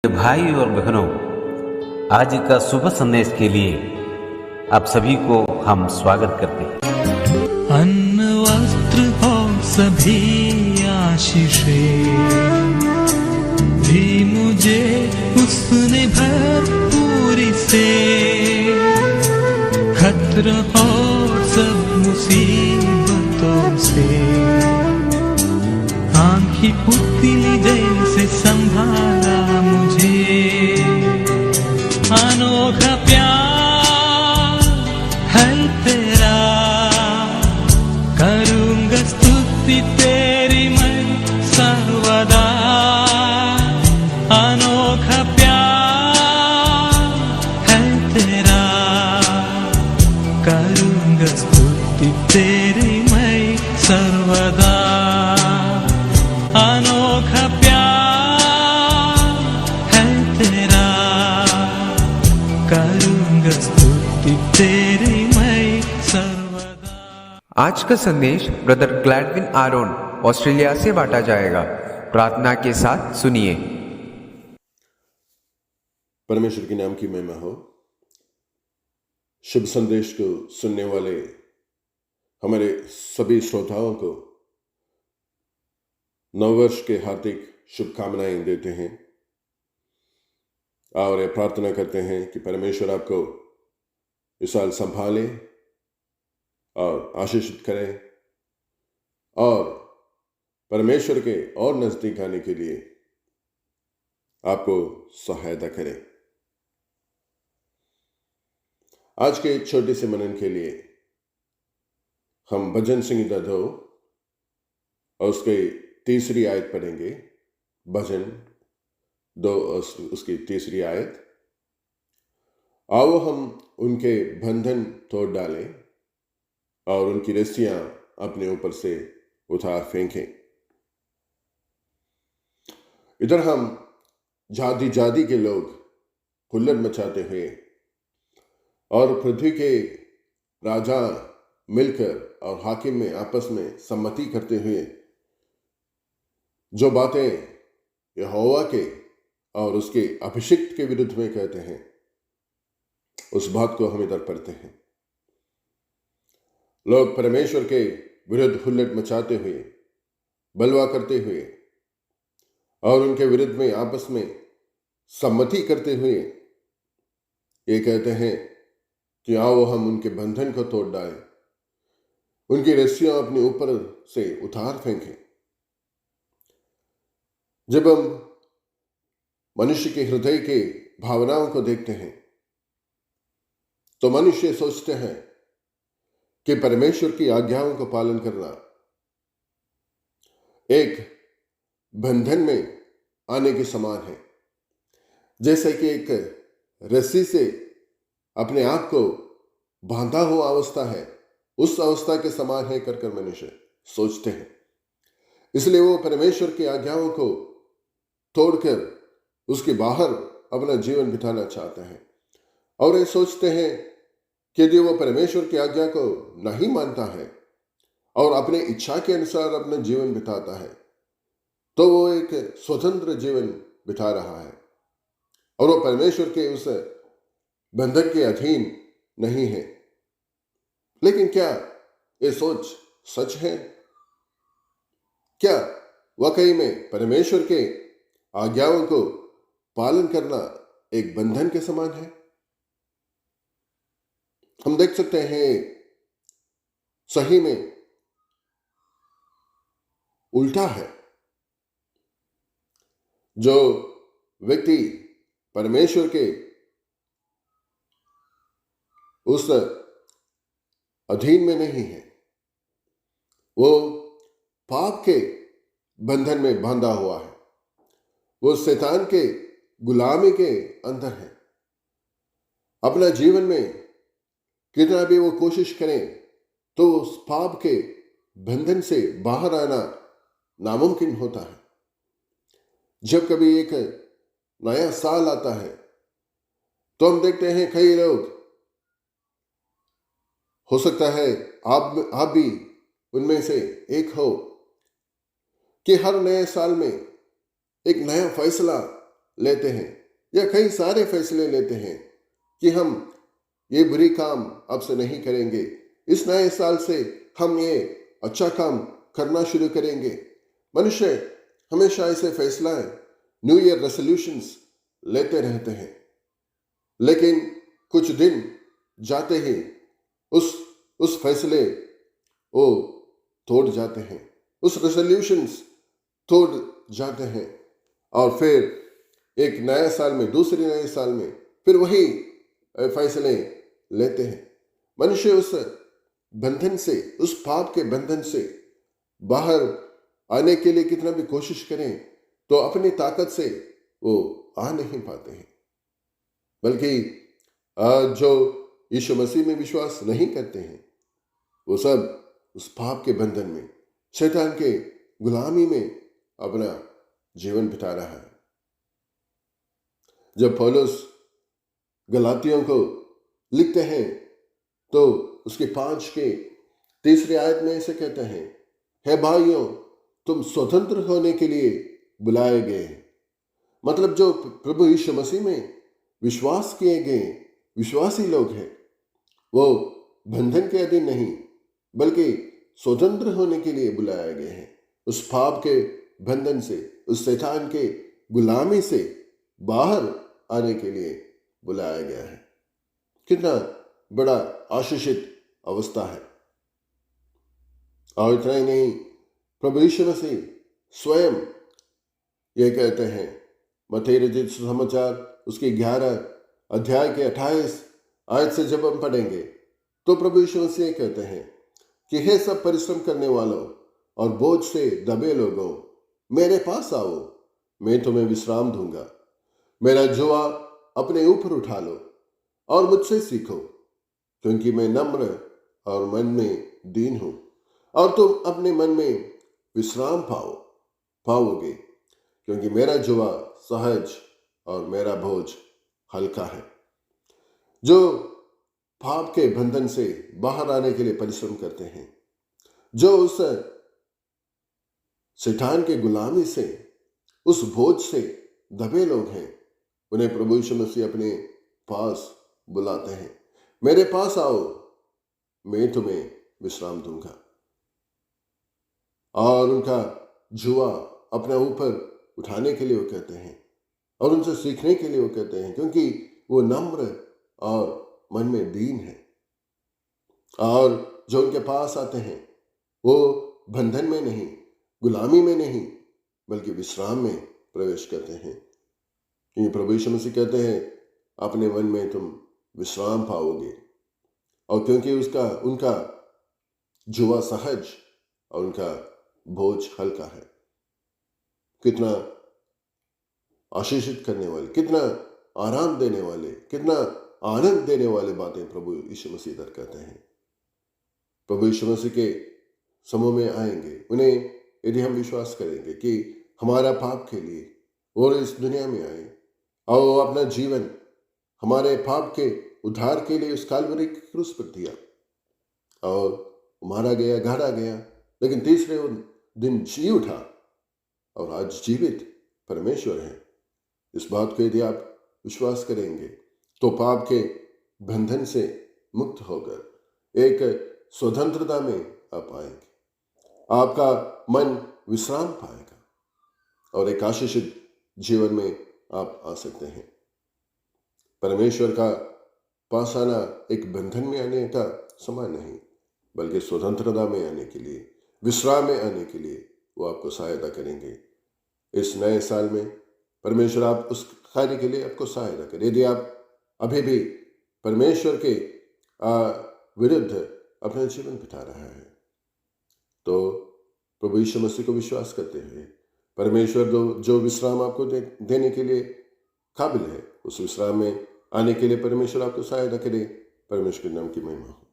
भाई और बहनों, आज का शुभ संदेश के लिए आप सभी को हम स्वागत करते हैं। अन्न वस्त्र और सभी आशीषें भी मुझे उसने भरपूरी से, खतरा और सब मुसीबतों से आँखी पुतली जैसे संभाला मुझे। अनोखा प्यार है तेरा, करूँगा स्तुति तेरी मैं सर्वदा। अनोखा प्यार है तेरा, करूँगा स्तुति तेरी मैं सर्वदा। अनोखा प्यार है तेरा, करूँगा स्तुति तेरी मैं सर्वदा। आज का संदेश ब्रदर ग्लैडविन आरोन ऑस्ट्रेलिया से बांटा जाएगा। प्रार्थना के साथ सुनिए। परमेश्वर के नाम की महिमा हो। शुभ संदेश को सुनने वाले हमारे सभी श्रोताओं को नववर्ष के हार्दिक शुभकामनाएं देते हैं और प्रार्थना करते हैं कि परमेश्वर आपको इस साल संभाले और आशीषित करे और परमेश्वर के और नजदीक आने के लिए आपको सहायता करे। आज के छोटे से मनन के लिए हम भजन संहिता 2 और उसके तीसरी आयत पढ़ेंगे। भजन 2 उसकी तीसरी आयत। आओ हम उनके बंधन तोड़ डालें और उनकी रस्सियां अपने ऊपर से उतार फेंकें। इधर हम जाति जाति के लोग हुल्लड़ मचाते हुए और पृथ्वी के राजा मिलकर और हाकिम में आपस में सम्मति करते हुए जो बातें यहोवा के और उसके अभिषिक्त के विरुद्ध में कहते हैं, उस बात को हम इधर पढ़ते हैं। लोग परमेश्वर के विरुद्ध हुल्लड़ मचाते हुए, बलवा करते हुए और उनके विरुद्ध में आपस में सम्मति करते हुए ये कहते हैं कि आओ हम उनके बंधन को तोड़ डालें, उनकी रस्सियां अपने ऊपर से उतार फेंकें। जब हम मनुष्य के हृदय के भावनाओं को देखते हैं तो मनुष्य सोचते हैं कि परमेश्वर की आज्ञाओं को पालन करना एक बंधन में आने के समान है, जैसे कि एक रस्सी से अपने आप को बांधा हुआ अवस्था है, उस अवस्था के समान है कर मनुष्य सोचते हैं। इसलिए वो परमेश्वर की आज्ञाओं को तोड़कर उसके बाहर अपना जीवन बिताना चाहते हैं और ये सोचते हैं कि यदि वो परमेश्वर की आज्ञा को नहीं मानता है और अपने इच्छा के अनुसार अपना जीवन बिताता है तो वो एक स्वतंत्र जीवन बिता रहा है और वो परमेश्वर के उस बंधन के अधीन नहीं है। लेकिन क्या ये सोच सच है? क्या वाकई में परमेश्वर के आज्ञाओं को पालन करना एक बंधन के समान है? हम देख सकते हैं सही में उल्टा है। जो व्यक्ति परमेश्वर के उस अधीन में नहीं है, वो पाप के बंधन में बांधा हुआ है, वो शैतान के गुलामी के अंदर है। अपना जीवन में कितना भी वो कोशिश करें तो उस पाप के बंधन से बाहर आना नामुमकिन होता है। जब कभी एक नया साल आता है तो हम देखते हैं कई लोग, हो सकता है आप भी उनमें से एक हो, कि हर नए साल में एक नया फैसला लेते हैं या कई सारे फैसले लेते हैं कि हम ये बुरी काम अब से नहीं करेंगे, इस नए साल से हम ये अच्छा काम करना शुरू करेंगे। मनुष्य हमेशा ऐसे फैसलाएं, न्यू ईयर रेजोल्यूशंस लेते रहते हैं, लेकिन कुछ दिन जाते ही उस फैसले वो तोड़ जाते हैं, उस रेजोल्यूशंस तोड़ जाते हैं, और फिर एक नया साल में, दूसरे नए साल में फिर वही फैसले लेते हैं। मनुष्य उस बंधन से, उस पाप के बंधन से बाहर आने के लिए कितना भी कोशिश करें तो अपनी ताकत से वो आ नहीं पाते हैं। बल्कि जो यीशु मसीह में विश्वास नहीं करते हैं वो सब उस पाप के बंधन में, शैतान के गुलामी में अपना जीवन बिता रहा है। जब पौलुस गलातियों को लिखते हैं तो उसके 5 के 3 आयत में ऐसे कहते हैं, हे भाइयों, तुम स्वतंत्र होने के लिए बुलाए गए हैं। मतलब जो प्रभु यीशु मसीह में विश्वास किए गए विश्वासी लोग हैं, वो बंधन के अधीन नहीं बल्कि स्वतंत्र होने के लिए बुलाए गए हैं। उस पाप के बंधन से, उस शैतान के गुलामी से बाहर आने के लिए बुलाया गया है। कितना बड़ा आशीषित अवस्था है। और इतना ही नहीं, प्रभु यीशु मसीह स्वयं ये कहते हैं, मत्ती रचित सुसमाचार उसके 11 अध्याय के 28 आयत से जब हम पढ़ेंगे तो प्रभु यीशु मसीह ये कहते हैं कि हे सब परिश्रम करने वालों और बोझ से दबे लोगों, मेरे पास आओ, मैं तुम्हें विश्राम दूंगा। मेरा जुआ अपने ऊपर उठा लो और मुझसे सीखो, क्योंकि मैं नम्र और मन में दीन हूं, और तुम अपने मन में विश्राम पाओगे, क्योंकि मेरा जुआ सहज और मेरा बोझ हल्का है। जो पाप के बंधन से बाहर आने के लिए परिश्रम करते हैं, जो उस शैतान के गुलामी से, उस बोझ से दबे लोग हैं, उन्हें प्रभु यीशु मसीह अपने पास बुलाते हैं। मेरे पास आओ, मैं तुम्हें विश्राम दूंगा। और उनका जुआ अपने ऊपर उठाने के लिए वो कहते हैं और उनसे सीखने के लिए वो कहते हैं, क्योंकि वो नम्र और मन में दीन है। और जो उनके पास आते हैं वो बंधन में नहीं, गुलामी में नहीं, बल्कि विश्राम में प्रवेश करते हैं। क्योंकि प्रभु यीशु मसीह कहते हैं, अपने मन में तुम विश्राम पाओगे, और क्योंकि उनका जुआ सहज और उनका बोझ हल्का है। कितना आशीषित करने वाले, कितना आराम देने वाले, कितना आनंद देने वाले बातें प्रभु यीशु मसीह दर कहते हैं। प्रभु यीशु मसीह के समूह में आएंगे, उन्हें यदि हम विश्वास करेंगे कि हमारा पाप के लिए और इस दुनिया में आए और वो अपना जीवन हमारे पाप के उद्धार के लिए उस काल्वरी की क्रूस पर दिया और मारा गया, गाड़ा गया, लेकिन तीसरे दिन जी उठा और आज जीवित परमेश्वर है। इस बात को यदि आप विश्वास करेंगे तो पाप के बंधन से मुक्त होकर एक स्वतंत्रता में आप आएंगे। आपका मन विश्राम पाएगा और एक आशीषित जीवन में आप आ सकते हैं। परमेश्वर का पास आना एक बंधन में आने का समान नहीं, बल्कि स्वतंत्रता में आने के लिए, विश्राम में आने के लिए वो आपको सहायता करेंगे। इस नए साल में परमेश्वर आप उस कार्य के लिए आपको सहायता करें। यदि आप अभी भी परमेश्वर के विरुद्ध अपना जीवन बिता रहा है तो प्रभु यीशु मसीह को विश्वास करते हुए परमेश्वर जो विश्राम आपको देने के लिए काबिल है, उस विश्राम में आने के लिए परमेश्वर आपको सहायता करे। परमेश्वर के नाम की महिमा हो।